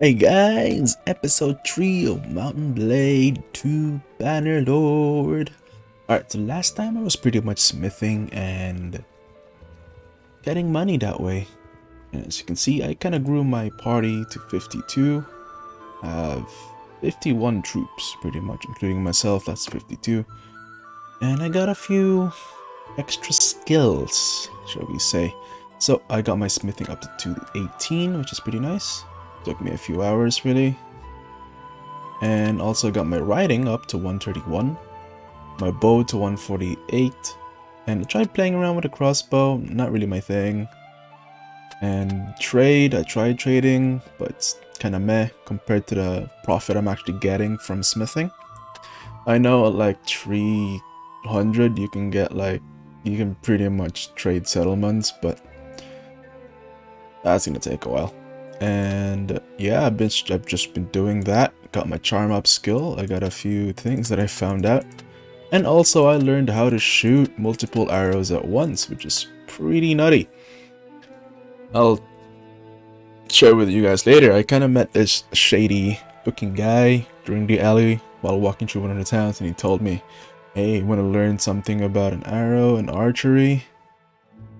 Hey guys, episode 3 of Mountain Blade 2 Banner Lord. Alright, so last time I was pretty much smithing and getting money that way. And as you can see, I kind of grew my party to 52. I have 51 troops pretty much, including myself, that's 52. And I got a few extra skills, shall we say. So I got my smithing up to 218, which is pretty nice. Took me a few hours really. And also got my riding up to 131, my bow to 148, and I tried playing around with a crossbow, not really my thing. And trade, I tried trading, but it's kinda meh compared to the profit I'm actually getting from smithing. I know at like 300 you can get you can pretty much trade settlements, but that's gonna take a while. And yeah, I've just been doing that. Got my charm up skill. I got a few things that I found out. And also I learned how to shoot multiple arrows at once, which is pretty nutty. I'll share with you guys later. I kind of met this shady looking guy during the alley while walking through one of the towns, and he told me, hey, you want to learn something about an arrow and archery?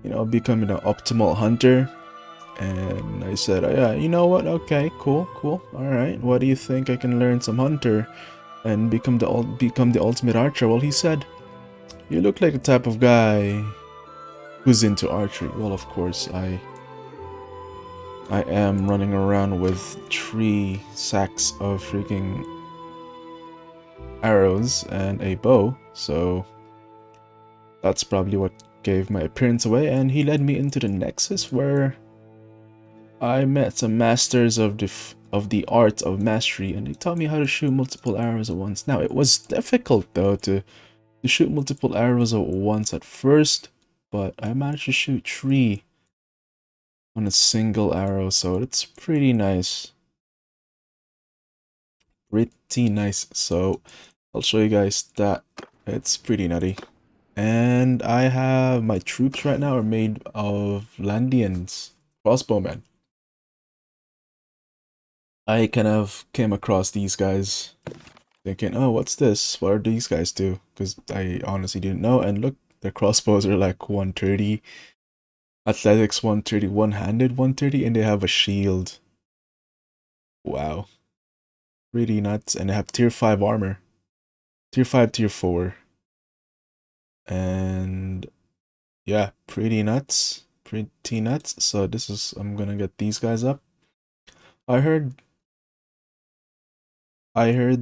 You know, becoming an optimal hunter. And I said, oh, yeah, you know what? Okay, cool. Alright, what do you think I can learn some hunter and become the ultimate archer? Well, he said, you look like the type of guy who's into archery. Well, of course, I am running around with 3 sacks of freaking arrows and a bow, so that's probably what gave my appearance away. And he led me into the nexus where I met some masters of the art of mastery, and they taught me how to shoot multiple arrows at once. Now, it was difficult though to shoot multiple arrows at once at first, but I managed to shoot 3 on a single arrow, so it's pretty nice. Pretty nice. So I'll show you guys that. It's pretty nutty. And I have my troops right now are made of Landians, crossbowmen. I kind of came across these guys thinking, oh, what's this? What do these guys do? Because I honestly didn't know. And look, their crossbows are like 130. Athletics 130, one-handed 130, and they have a shield. Wow. Pretty nuts. And they have tier 5 armor. Tier 5, tier 4. And yeah, pretty nuts. Pretty nuts. So this is, I'm gonna get these guys up. I heard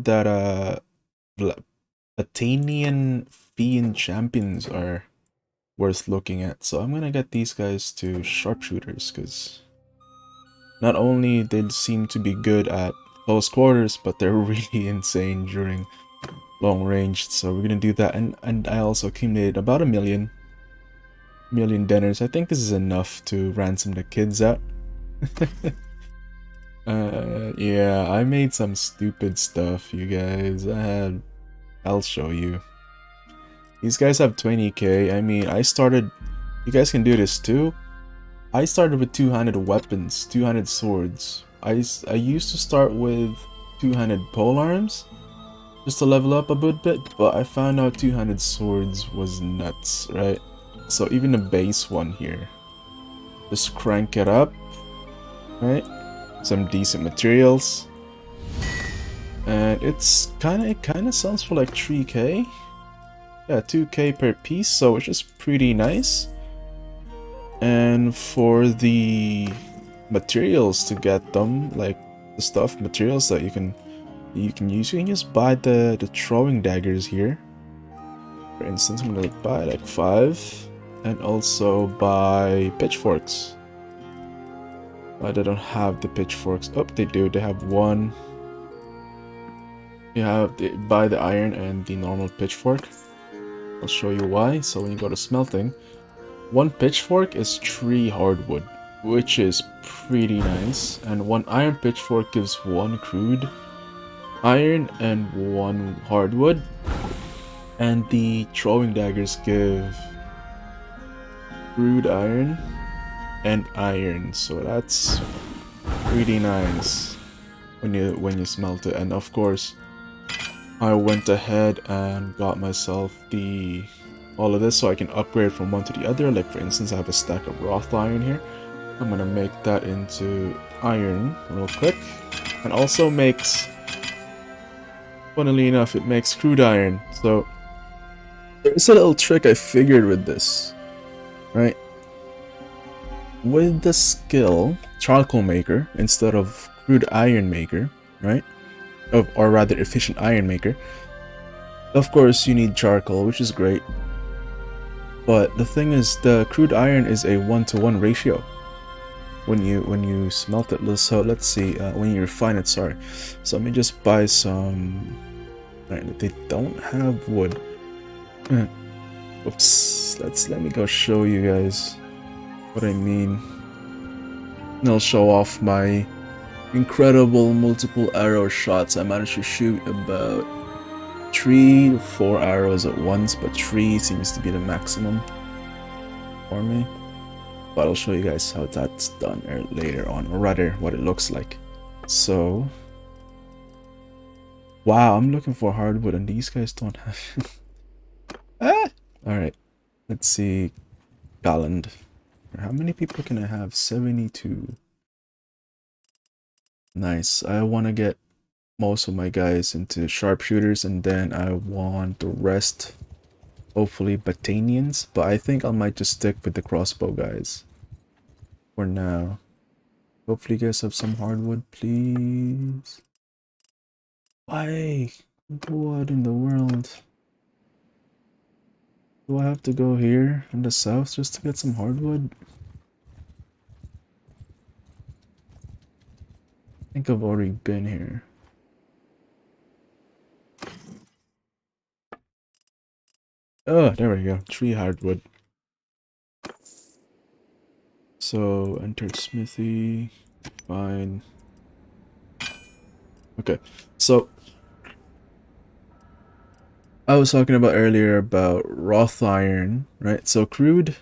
that Athenian Fiend champions are worth looking at. So I'm gonna get these guys to sharpshooters, because not only they seem to be good at close quarters, but they're really insane during long range. So we're gonna do that. And I also accumulated about a million dinners. I think this is enough to ransom the kids out. Yeah, I made some stupid stuff, you guys. I'll show you. These guys have 20k. I mean, you guys can do this too. I started with two-handed weapons, two-handed swords. I used to start with two-handed polearms just to level up a bit, but I found out two-handed swords was nuts, right? So even the base one here, just crank it up, right? Some decent materials, and it kind of sells for like 3k. Yeah, 2k per piece, so it's just pretty nice. And for the materials to get them, like the stuff materials that you can use, you can just buy the throwing daggers here. For instance, I'm gonna buy like 5, and also buy pitchforks. But they don't have the pitchforks. Oh, they do. They have one. Buy the iron and the normal pitchfork. I'll show you why. So when you go to smelting, 1 pitchfork is 3 hardwood, which is pretty nice. And 1 iron pitchfork gives 1 crude iron and 1 hardwood. And the throwing daggers give crude iron and iron, so that's pretty nice. when you smelt it. And of course, I went ahead and got myself all of this so I can upgrade from one to the other. Like for instance, I have a stack of wrought iron here. I'm gonna make that into iron real quick. And also makes, funnily enough, it makes crude iron. So there's a little trick I figured with this, right? With the skill charcoal maker instead of crude iron maker, right? Or rather efficient iron maker. Of course you need charcoal, which is great. But the thing is, the crude iron is a 1-to-1 ratio when you smelt it. So let's see, when you refine it, sorry. So let me just buy some. Right, they don't have wood. Oops. Let me go show you guys what I mean. And I'll show off my incredible multiple arrow shots. I managed to shoot about 3 to 4 arrows at once, but 3 seems to be the maximum for me. But I'll show you guys how that's done later on, or rather what it looks like. So wow, I'm looking for hardwood and these guys don't have ah! Alright, let's see. Galland. How many people can I have? 72. Nice. I want to get most of my guys into sharpshooters, and then I want the rest, hopefully, Batanians. But I think I might just stick with the crossbow guys for now. Hopefully you guys have some hardwood, please. Why? What in the world? Do I have to go here in the south just to get some hardwood? I think I've already been here. Oh, there we go. 3 hardwood. So, enter smithy. Fine. Okay, so I was talking about earlier about wrought iron, right? So crude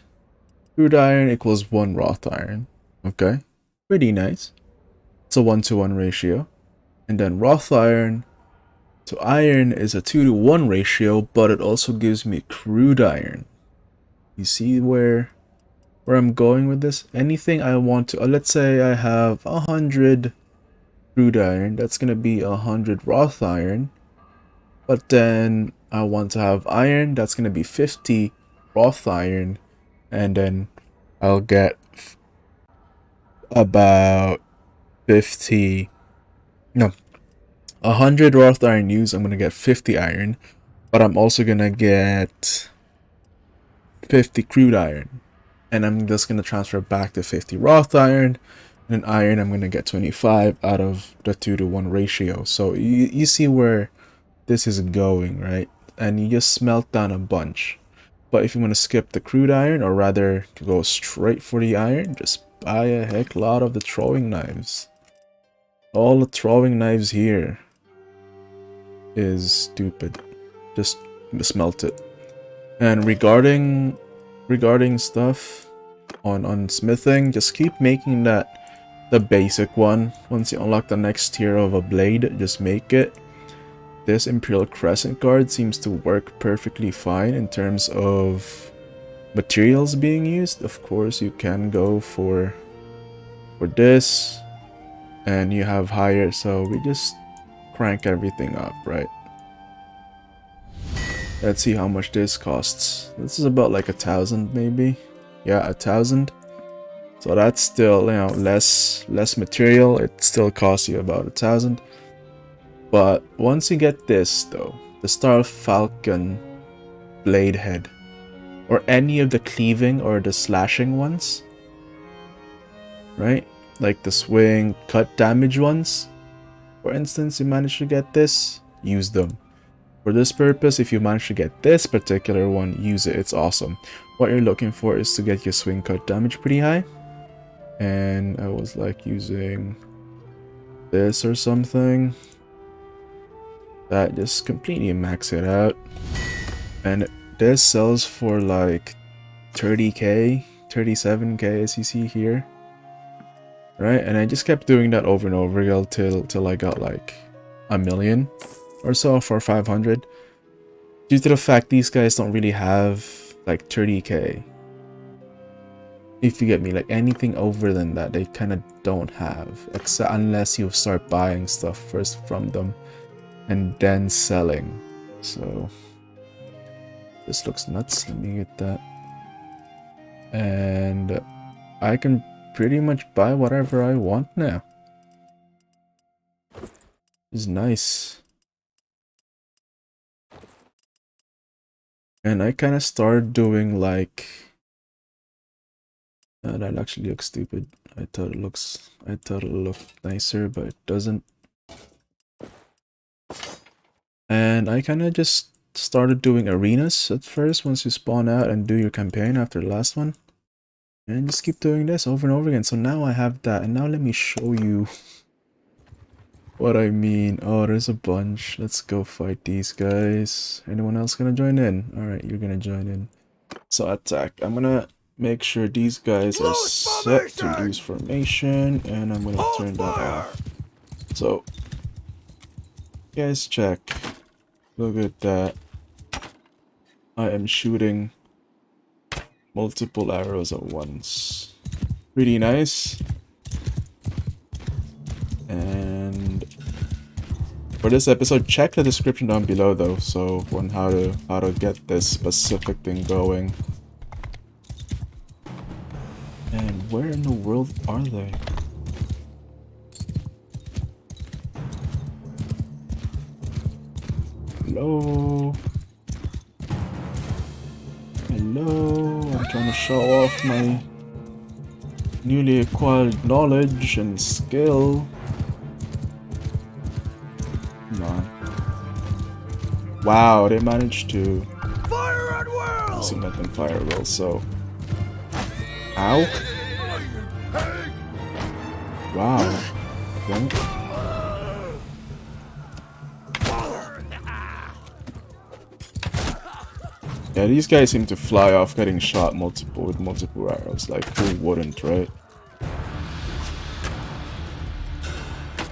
iron equals 1 wrought iron. Okay, pretty nice. It's a 1-to-1 ratio. And then wrought iron to iron is a 2-to-1 ratio, but it also gives me crude iron. You see where I'm going with this? Anything I want to, let's say I have 100 crude iron, that's gonna be 100 wrought iron. But then I want to have iron, that's gonna be 50 wrought iron, and then I'll get about 50, no, 100 wrought iron used, I'm gonna get 50 iron, but I'm also gonna get 50 crude iron, and I'm just gonna transfer back to 50 wrought iron, and iron I'm gonna get 25 out of the 2-to-1 ratio. So you see where this is going, right? And you just smelt down a bunch. But if you want to skip the crude iron, or rather go straight for the iron, just buy a heck lot of the throwing knives. All the throwing knives here is stupid. Just smelt it. And regarding stuff on smithing, just keep making that the basic one. Once you unlock the next tier of a blade, just make it. This Imperial Crescent card seems to work perfectly fine in terms of materials being used. Of course, you can go for this, and you have higher, so we just crank everything up, right? Let's see how much this costs. This is about like 1,000 maybe. Yeah, 1,000. So that's still, you know, less material. It still costs you about 1,000. But once you get this though, the Star Falcon blade head, or any of the cleaving or the slashing ones, right? Like the swing, cut damage ones, for instance, you manage to get this, use them. For this purpose, if you manage to get this particular one, use it, it's awesome. What you're looking for is to get your swing cut damage pretty high. And I was like using this or something. That just completely max it out. And this sells for like 30k, 37k as you see here. right? And I just kept doing that over and over again till I got like 1,000,000 or so for 500. Due to the fact these guys don't really have like 30k. If you get me, like anything over than that, they kind of don't have, except unless you start buying stuff first from them and then selling. So this looks nuts. Let me get that. And I can pretty much buy whatever I want now. It's nice. And I kind of started doing like that actually looks stupid. I thought it looked nicer, but it doesn't. And I kind of just started doing arenas at first once you spawn out and do your campaign after the last one. And just keep doing this over and over again. So now I have that, and now let me show you what I mean. Oh, there's a bunch. Let's go fight these guys. Anyone else gonna join in? Alright, you're gonna join in. So attack. I'm gonna make sure these guys are set to lose formation, and I'm gonna turn that off. So, guys, check. Look at that. I am shooting multiple arrows at once. Pretty nice. And for this episode, check the description down below though, so on how to get this specific thing going. And where in the world are they? Hello? Hello? I'm trying to show off my newly acquired knowledge and skill. Come on. Wow, they managed to Fire at will! see nothing fire will, so. Ow. Wow. Okay. Yeah, these guys seem to fly off getting shot with multiple arrows. Like, who wouldn't, right?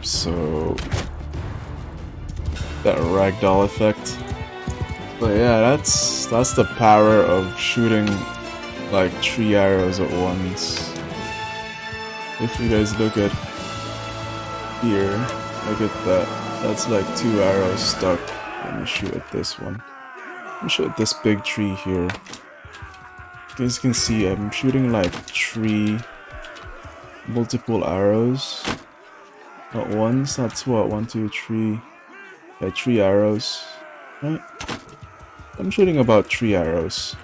So that ragdoll effect. But yeah, that's the power of shooting like 3 arrows at once. If you guys look at here, look at that. That's like 2 arrows stuck. Let me shoot at this one. Let me shoot at this big tree here. You guys can see I'm shooting like 3 multiple arrows at once. That's what, 1, 2, 3. Like 3 arrows, right? I'm shooting about 3 arrows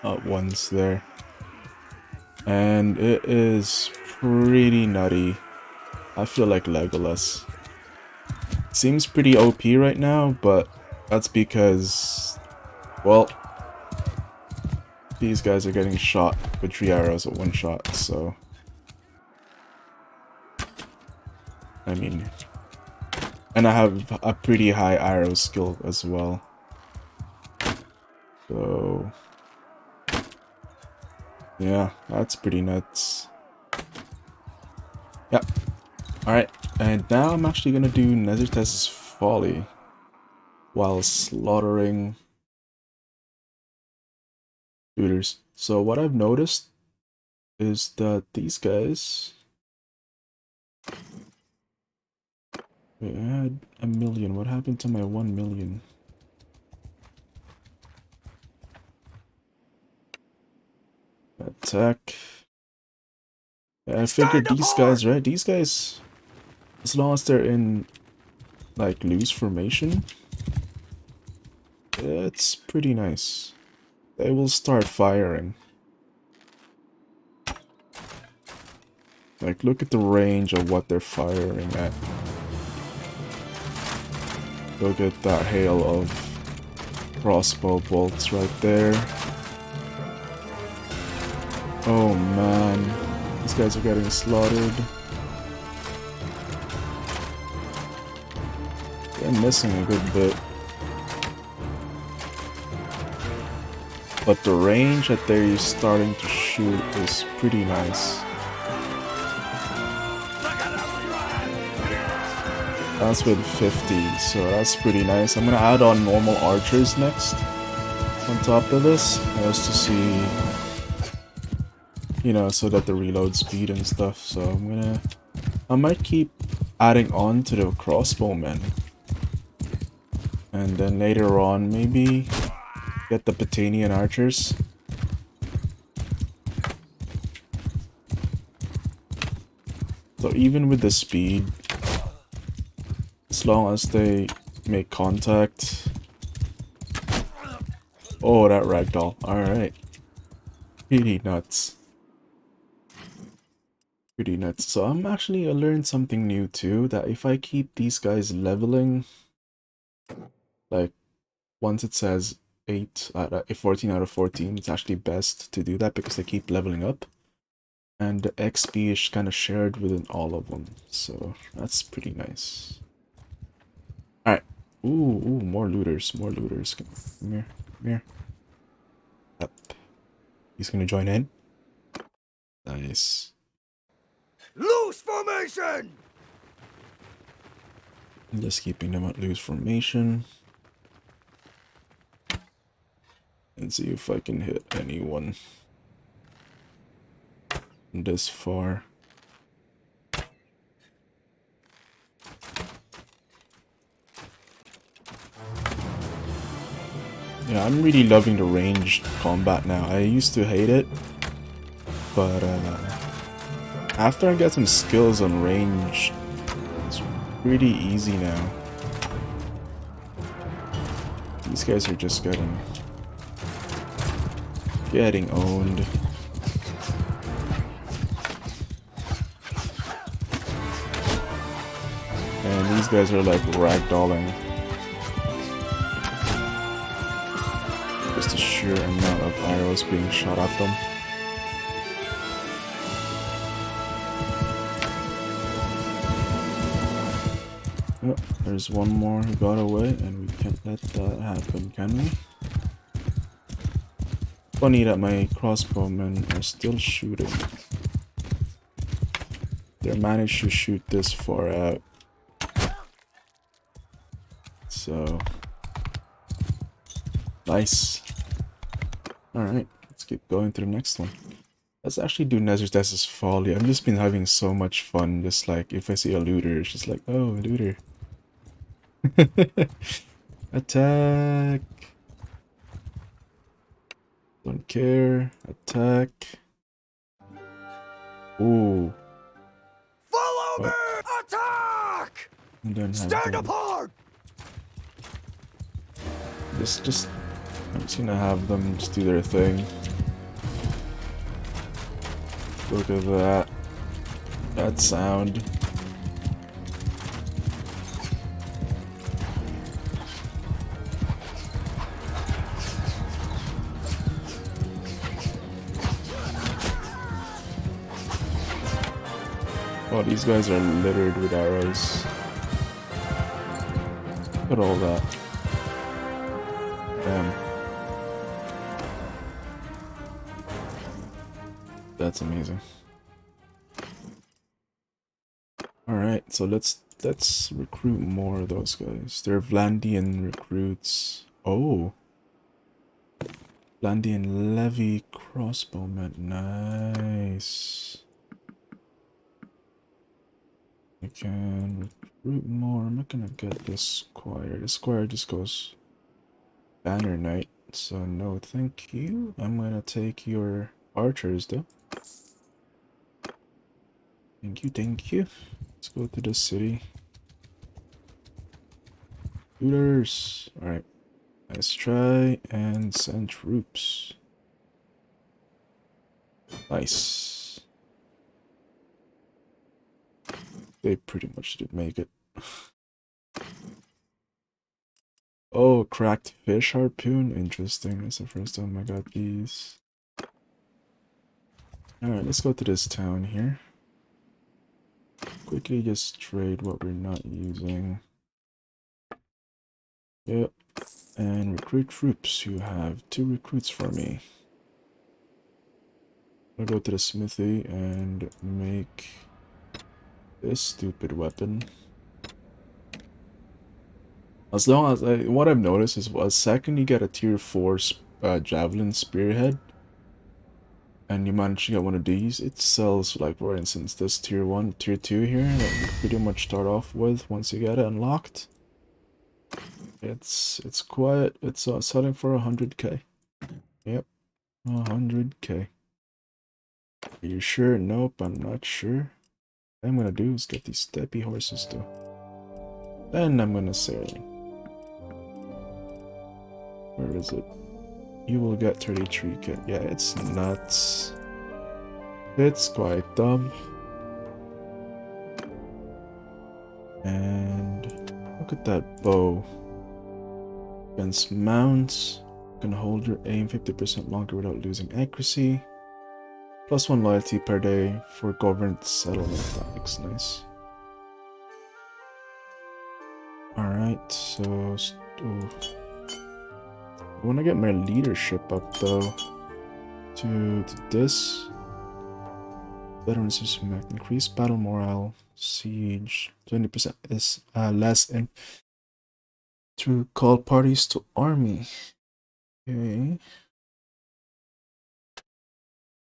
at once there. And it is pretty nutty. I feel like Legolas. Seems pretty OP right now, but that's because, well, these guys are getting shot with 3 arrows at one shot, so. I mean, and I have a pretty high arrow skill as well. So, yeah, that's pretty nuts. Yep. Alright, and now I'm actually gonna do Nethertest's Folly while slaughtering shooters. So what I've noticed is that these guys, wait, I had 1,000,000. What happened to my 1,000,000? Attack. I figured these guys, right? These guys, as long as they're in like loose formation, it's pretty nice. They will start firing. Like, look at the range of what they're firing at. Look at that hail of crossbow bolts right there. Oh man, these guys are getting slaughtered. They're missing a good bit. But the range that they're starting to shoot is pretty nice. That's with 50, so that's pretty nice. I'm gonna add on normal archers next on top of this, just to see, you know, so that the reload speed and stuff. So I might keep adding on to the crossbowmen, and then later on maybe get the Patanian archers. So even with the speed, as long as they make contact. Oh, that ragdoll. Alright. Pretty nuts. Pretty nuts. So I learned something new too, that if I keep these guys leveling, like once it says 14 out of 14, it's actually best to do that because they keep leveling up. And the XP is kind of shared within all of them. So that's pretty nice. Alright. Ooh, more looters. More looters. Come here. Come here. Up. He's gonna join in. Nice. Loose formation! I'm just keeping them at loose formation. And see if I can hit anyone this far. Yeah, I'm really loving the ranged combat now. I used to hate it, but after I get some skills on range, it's pretty easy now. These guys are just getting owned. And these guys are like ragdolling. Just the sheer amount of arrows being shot at them. Oh, there's one more who got away, and we can't let that happen, can we? Funny that my crossbowmen are still shooting. They managed to shoot this far out. So nice. Alright, let's keep going to the next one. Let's actually do Nezer's Folly. I've just been having so much fun. Just like, if I see a looter, it's just like, oh, a looter. Attack. Don't care. Attack. Ooh. Follow What? me! Attack! And then Stand apart! I'm just gonna have them just do their thing. Look at that. That sound. Oh, these guys are littered with arrows. Look at all that. Damn. That's amazing. Alright, so let's recruit more of those guys. They're Vlandian recruits. Oh. Vlandian Levy crossbowmen. Nice. I can recruit more. I'm not gonna get this squire. The squire just goes banner knight. So no, thank you. I'm gonna take your archers though. Thank you, thank you. Let's go to the city. Looters. Alright. Let's try and send troops. Nice. They pretty much did make it. Oh, cracked fish harpoon. Interesting. That's the first time I got these. Alright, let's go to this town here. Quickly just trade what we're not using. Yep. And recruit troops. You have 2 recruits for me. I'll go to the smithy and make this stupid weapon. As long as what I've noticed is, a second you get a tier 4 javelin spearhead, and you manage to get one of these, it sells, like for instance this tier 1, tier 2 here that you pretty much start off with once you get it unlocked. It's quiet. It's selling for 100k. Yep, 100k. Are you sure? Nope, I'm not sure. What I'm gonna do is get these steppy horses too. Then I'm gonna sail. Where is it? You will get 33k. Yeah, it's nuts. It's quite dumb. And look at that bow. Against mounts, you can hold your aim 50% longer without losing accuracy. +1 loyalty per day for government settlement. That looks nice. Alright, so I want to get my leadership up though to this. Veterans respect, increased battle morale, siege, 20% is less in to call parties to army. Okay.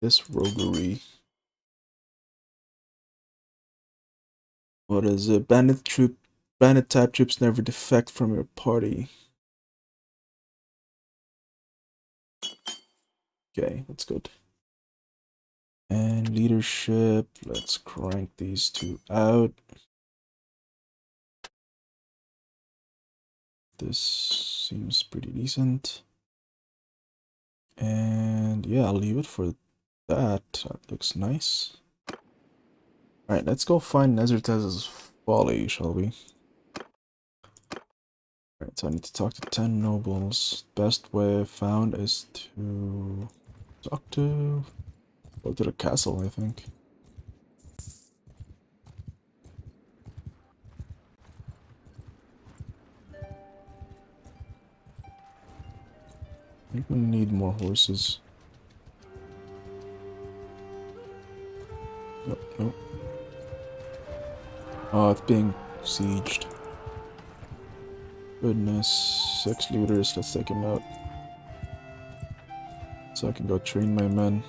This roguery. What is it? Bandit type troops never defect from your party. Okay, that's good. And leadership, let's crank these two out. This seems pretty decent. And yeah, I'll leave it for that. That looks nice. Alright, let's go find Nezertez's folly, shall we? Alright, so I need to talk to 10 nobles. Best way I found is to go to the castle, I think. I think we need more horses. Nope. Oh, it's being sieged. Goodness. 6 looters, let's take him out. So I can go train my men.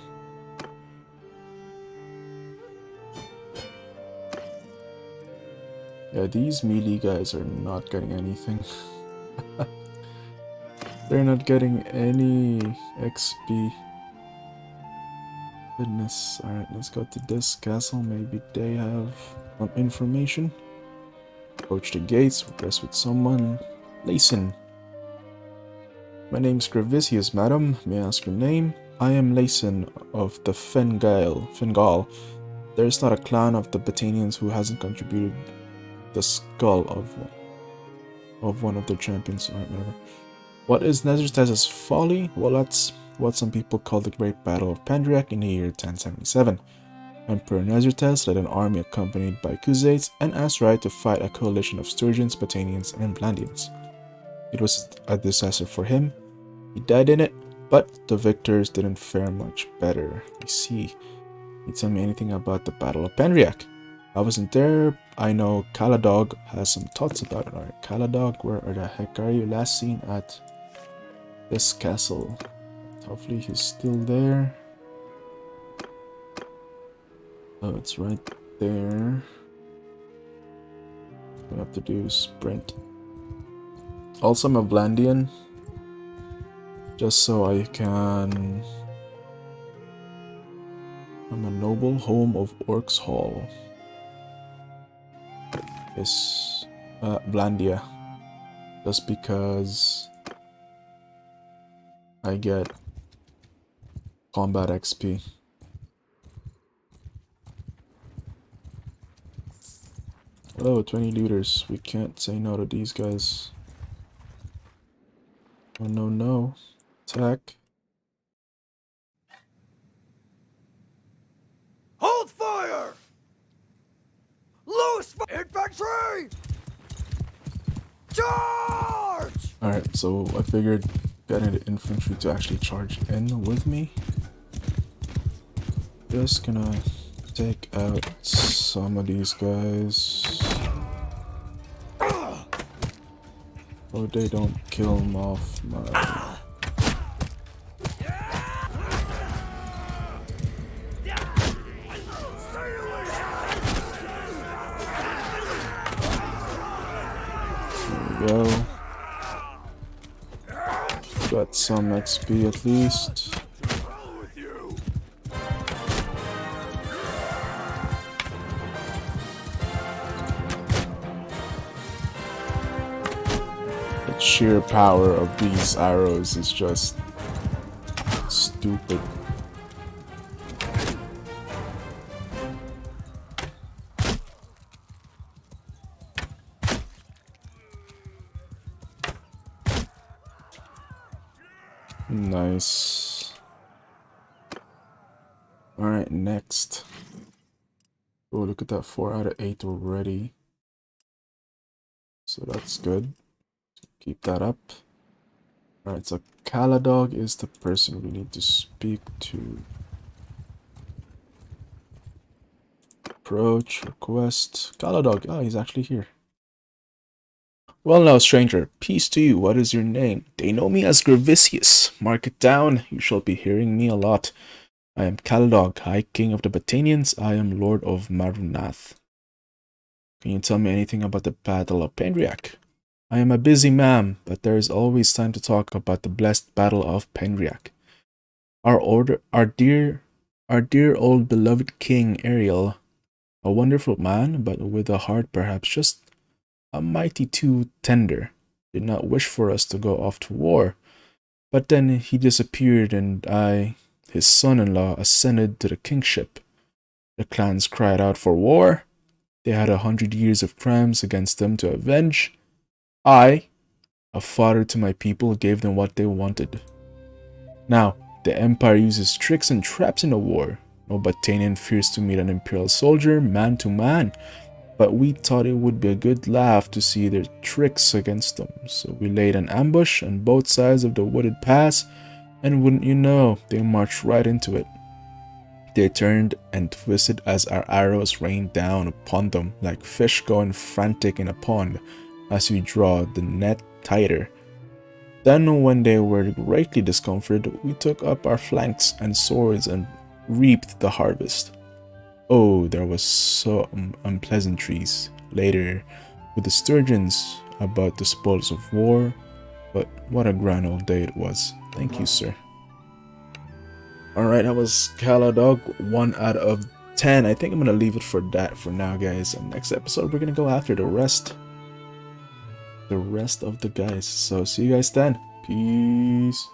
Yeah, these melee guys are not getting anything. They're not getting any XP. Goodness. Alright, let's go to this castle. Maybe they have some information. Approach the gates, request with someone. Layson. My name's Gravicius, madam. May I ask your name? I am Layson of the Fingal. There is not a clan of the Batanians who hasn't contributed the skull of one of their champions. Alright, whatever. What is Nezertez's folly? Well, that's what some people call the Great Battle of Pandriac in the year 1077. Emperor Nezertez led an army accompanied by Khuzaits and Azrai to fight a coalition of Sturgians, Batanians, and Vlandians. It was a disaster for him. He died in it, but the victors didn't fare much better. I see. Can you tell me anything about the Battle of Pandriac? I wasn't there. I know Caladog has some thoughts about it. Alright, Caladog, where the heck are you? Last seen at this castle. Hopefully he's still there. Oh, it's right there. What I have to do is sprint. Also, I'm a Vlandian. Just so I can... I'm a noble, home of Orcs Hall. Yes, Vlandia. Just because I get combat XP. Oh, 20 looters. We can't say no to these guys. Oh, no, no. Attack. Hold fire! Loose infantry! Charge! Alright, so I figured getting the infantry to actually charge in with me. Just gonna take out some of these guys. Oh, they don't kill him off my... There we go. Got some XP at least. The sheer power of these arrows is just stupid. Nice. Alright, next. Oh, look at that. 4 out of 8 already. So that's good. Keep that up. Alright, so Caladog is the person we need to speak to. Approach, request. Caladog. Oh, he's actually here. Well now, stranger, peace to you. What is your name? They know me as Gravicius. Mark it down. You shall be hearing me a lot. I am Caladog, High King of the Batanians. I am Lord of Marunath. Can you tell me anything about the Battle of Penriac? I am a busy man, but there is always time to talk about the blessed Battle of Penriac. Our dear old beloved King Ariel, a wonderful man, but with a heart perhaps just a mighty too tender, did not wish for us to go off to war. But then he disappeared, and I, his son-in-law, ascended to the kingship. The clans cried out for war. They had 100 years of crimes against them to avenge. I, a father to my people, gave them what they wanted. Now, the Empire uses tricks and traps in the war. No Batanian fears to meet an Imperial soldier man to man, but we thought it would be a good laugh to see their tricks against them. So we laid an ambush on both sides of the wooded pass, and wouldn't you know, they marched right into it. They turned and twisted as our arrows rained down upon them like fish going frantic in a pond as we draw the net tighter. Then when they were greatly discomfited, we took up our flanks and swords and reaped the harvest. Oh, there was some unpleasantries later with the sturgeons about the spoils of war, but what a grand old day it was. Thank you, sir. Alright, that was Caladog, 1 out of 10. I think I'm going to leave it for that for now, guys. And next episode, we're going to go after the rest of the guys. So see you guys then. Peace.